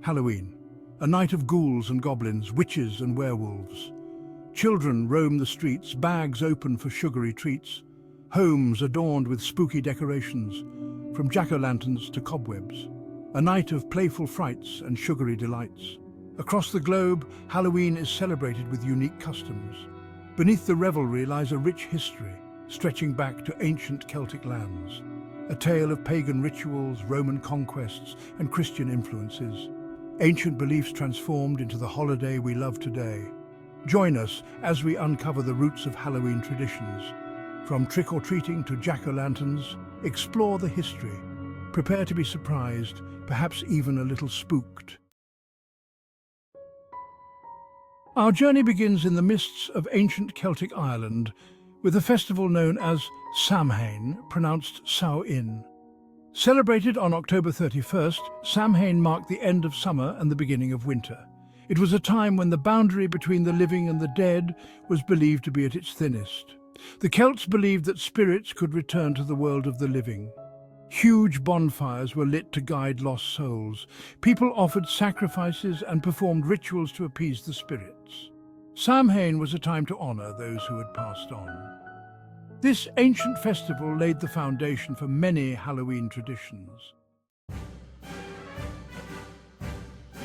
Halloween, a night of ghouls and goblins, witches and werewolves. Children roam the streets, bags open for sugary treats, homes adorned with spooky decorations, from jack-o'-lanterns to cobwebs. A night of playful frights and sugary delights. Across the globe, Halloween is celebrated with unique customs. Beneath the revelry lies a rich history, stretching back to ancient Celtic lands. A tale of pagan rituals, Roman conquests, and Christian influences. Ancient beliefs transformed into the holiday we love today. Join us as we uncover the roots of Halloween traditions. From trick-or-treating to jack-o'-lanterns, explore the history. Prepare to be surprised, perhaps even a little spooked. Our journey begins in the mists of ancient Celtic Ireland with a festival known as Samhain, pronounced Samhain. Celebrated on October 31st, Samhain marked the end of summer and the beginning of winter. It was a time when the boundary between the living and the dead was believed to be at its thinnest. The Celts believed that spirits could return to the world of the living. Huge bonfires were lit to guide lost souls. People offered sacrifices and performed rituals to appease the spirits. Samhain was a time to honor those who had passed on. This ancient festival laid the foundation for many Halloween traditions.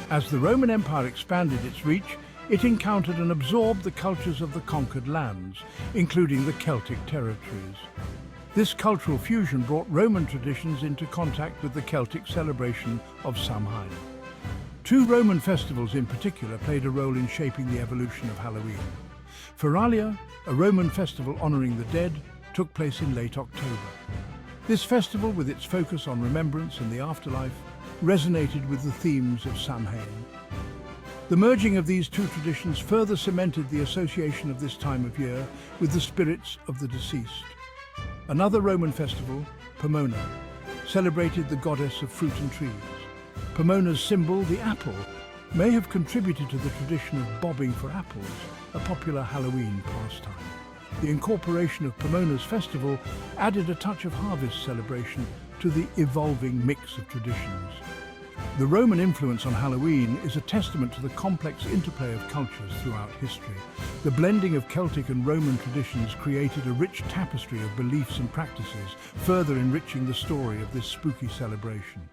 As the Roman Empire expanded its reach, it encountered and absorbed the cultures of the conquered lands, including the Celtic territories. This cultural fusion brought Roman traditions into contact with the Celtic celebration of Samhain. Two Roman festivals in particular played a role in shaping the evolution of Halloween. Feralia, a Roman festival honoring the dead, took place in late October. This festival, with its focus on remembrance and the afterlife, resonated with the themes of Samhain. The merging of these two traditions further cemented the association of this time of year with the spirits of the deceased. Another Roman festival, Pomona, celebrated the goddess of fruit and trees. Pomona's symbol, the apple, may have contributed to the tradition of bobbing for apples, a popular Halloween pastime. The incorporation of Pomona's festival added a touch of harvest celebration to the evolving mix of traditions. The Roman influence on Halloween is a testament to the complex interplay of cultures throughout history. The blending of Celtic and Roman traditions created a rich tapestry of beliefs and practices, further enriching the story of this spooky celebration.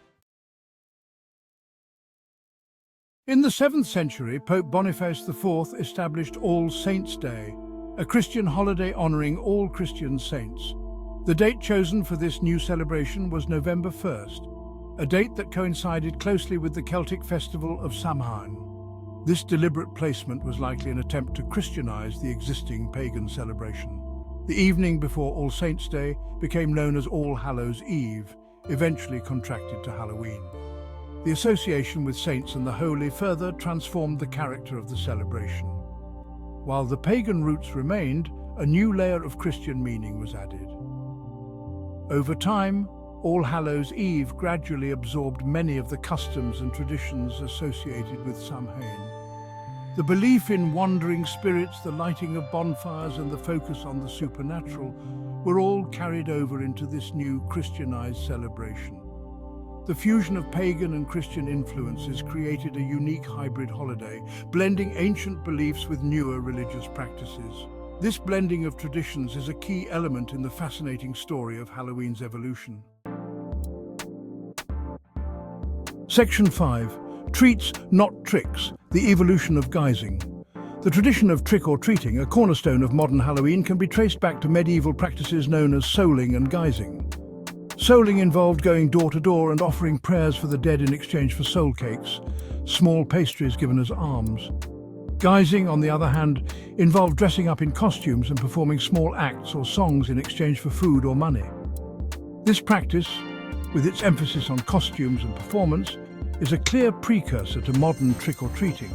In the 7th century, Pope Boniface IV established All Saints' Day, a Christian holiday honoring all Christian saints. The date chosen for this new celebration was November 1st, a date that coincided closely with the Celtic festival of Samhain. This deliberate placement was likely an attempt to Christianize the existing pagan celebration. The evening before All Saints' Day became known as All Hallows' Eve, eventually contracted to Halloween. The association with saints and the holy further transformed the character of the celebration. While the pagan roots remained, a new layer of Christian meaning was added. Over time, All Hallows' Eve gradually absorbed many of the customs and traditions associated with Samhain. The belief in wandering spirits, the lighting of bonfires, and the focus on the supernatural were all carried over into this new Christianized celebration. The fusion of pagan and Christian influences created a unique hybrid holiday, blending ancient beliefs with newer religious practices. This blending of traditions is a key element in the fascinating story of Halloween's evolution. Section 5. Treats, not tricks, the evolution of guising. The tradition of trick-or-treating, a cornerstone of modern Halloween, can be traced back to medieval practices known as souling and guising. Souling involved going door to door and offering prayers for the dead in exchange for soul cakes, small pastries given as alms. Guising, on the other hand, involved dressing up in costumes and performing small acts or songs in exchange for food or money. This practice, with its emphasis on costumes and performance, is a clear precursor to modern trick-or-treating.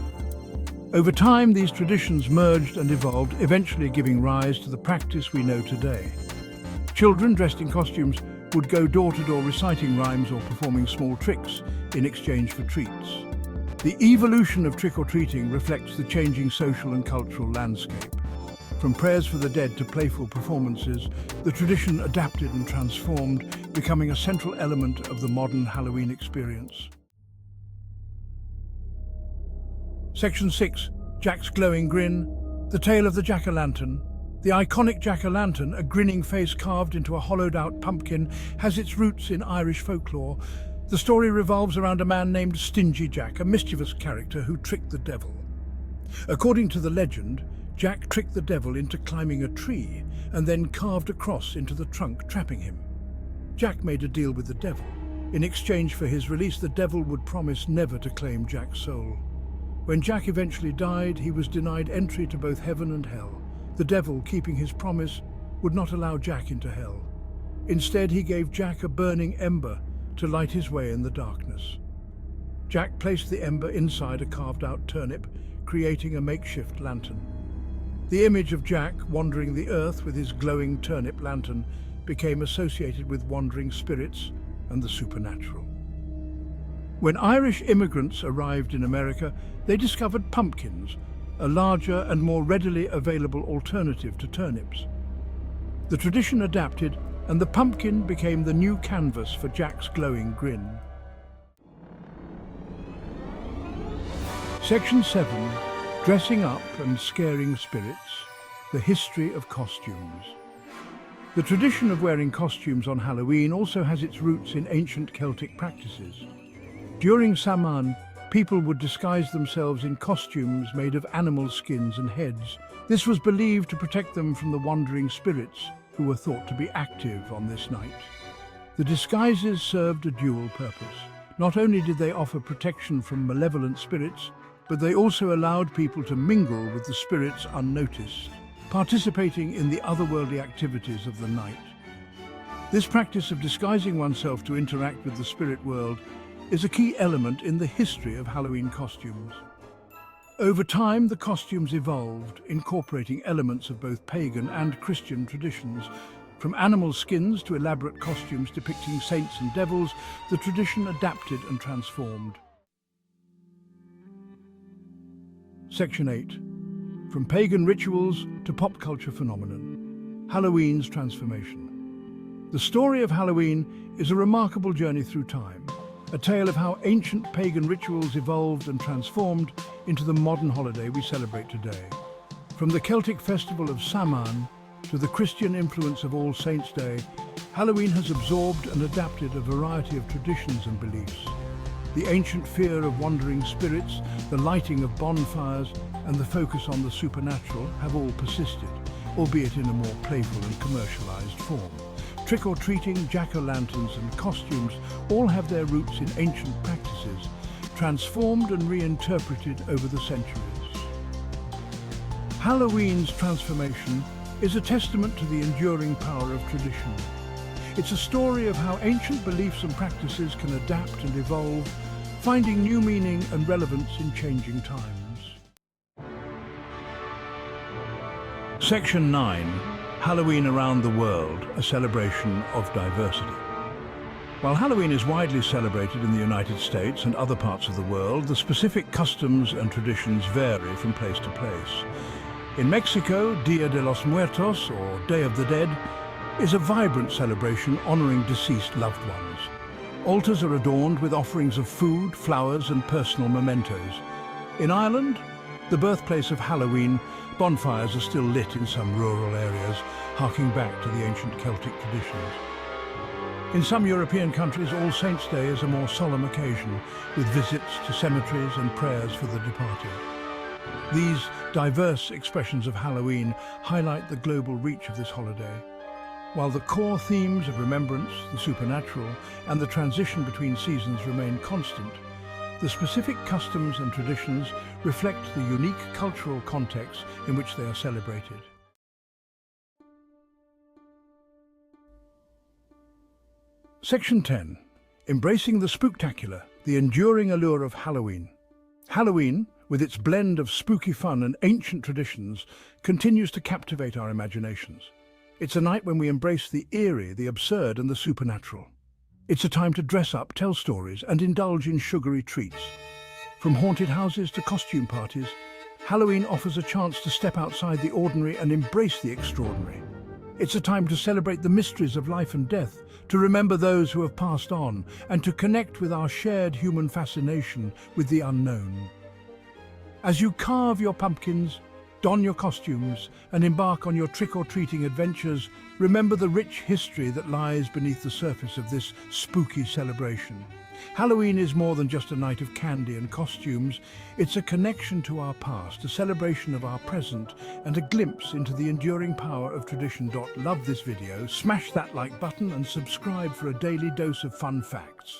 Over time, these traditions merged and evolved, eventually giving rise to the practice we know today. Children dressed in costumes would go door to door reciting rhymes or performing small tricks in exchange for treats. The evolution of trick-or-treating reflects the changing social and cultural landscape. From prayers for the dead to playful performances, the tradition adapted and transformed, becoming a central element of the modern Halloween experience. Section 6. Jack's glowing grin. The tale of the jack-o'-lantern. The iconic jack-o'-lantern, a grinning face carved into a hollowed-out pumpkin, has its roots in Irish folklore. The story revolves around a man named Stingy Jack, a mischievous character who tricked the devil. According to the legend, Jack tricked the devil into climbing a tree and then carved a cross into the trunk, trapping him. Jack made a deal with the devil. In exchange for his release, the devil would promise never to claim Jack's soul. When Jack eventually died, he was denied entry to both heaven and hell. The devil, keeping his promise, would not allow Jack into hell. Instead, he gave Jack a burning ember to light his way in the darkness. Jack placed the ember inside a carved-out turnip, creating a makeshift lantern. The image of Jack wandering the earth with his glowing turnip lantern became associated with wandering spirits and the supernatural. When Irish immigrants arrived in America, they discovered pumpkins, a larger and more readily available alternative to turnips. The tradition adapted, and the pumpkin became the new canvas for Jack's glowing grin. Section 7. Dressing up and scaring spirits. The history of costumes. The tradition of wearing costumes on Halloween also has its roots in ancient Celtic practices. During Samhain, people would disguise themselves in costumes made of animal skins and heads. This was believed to protect them from the wandering spirits who were thought to be active on this night. The disguises served a dual purpose. Not only did they offer protection from malevolent spirits, but they also allowed people to mingle with the spirits unnoticed, participating in the otherworldly activities of the night. This practice of disguising oneself to interact with the spirit world is a key element in the history of Halloween costumes. Over time, the costumes evolved, incorporating elements of both pagan and Christian traditions. From animal skins to elaborate costumes depicting saints and devils, the tradition adapted and transformed. Section 8. From pagan rituals to pop culture phenomenon. Halloween's transformation. The story of Halloween is a remarkable journey through time, a tale of how ancient pagan rituals evolved and transformed into the modern holiday we celebrate today. From the Celtic festival of Samhain to the Christian influence of All Saints' Day, Halloween has absorbed and adapted a variety of traditions and beliefs. The ancient fear of wandering spirits, the lighting of bonfires, and the focus on the supernatural have all persisted, albeit in a more playful and commercialized form. Trick-or-treating, jack-o'-lanterns and costumes all have their roots in ancient practices, transformed and reinterpreted over the centuries. Halloween's transformation is a testament to the enduring power of tradition. It's a story of how ancient beliefs and practices can adapt and evolve, finding new meaning and relevance in changing times. Section 9. Halloween around the world, a celebration of diversity. While Halloween is widely celebrated in the United States and other parts of the world, the specific customs and traditions vary from place to place. In Mexico, Dia de los Muertos, or Day of the Dead, is a vibrant celebration honoring deceased loved ones. Altars are adorned with offerings of food, flowers, and personal mementos. In Ireland, the birthplace of Halloween, bonfires are still lit in some rural areas, harking back to the ancient Celtic traditions. In some European countries, All Saints' Day is a more solemn occasion, with visits to cemeteries and prayers for the departed. These diverse expressions of Halloween highlight the global reach of this holiday. While the core themes of remembrance, the supernatural, and the transition between seasons remain constant, the specific customs and traditions reflect the unique cultural context in which they are celebrated. Section 10. Embracing the spooktacular, the enduring allure of Halloween. Halloween, with its blend of spooky fun and ancient traditions, continues to captivate our imaginations. It's a night when we embrace the eerie, the absurd, and the supernatural. It's a time to dress up, tell stories, and indulge in sugary treats. From haunted houses to costume parties, Halloween offers a chance to step outside the ordinary and embrace the extraordinary. It's a time to celebrate the mysteries of life and death, to remember those who have passed on, and to connect with our shared human fascination with the unknown. As you carve your pumpkins, don your costumes, and embark on your trick-or-treating adventures, remember the rich history that lies beneath the surface of this spooky celebration. Halloween is more than just a night of candy and costumes. It's a connection to our past, a celebration of our present, and a glimpse into the enduring power of tradition. Love this video, smash that like button and subscribe for a daily dose of fun facts.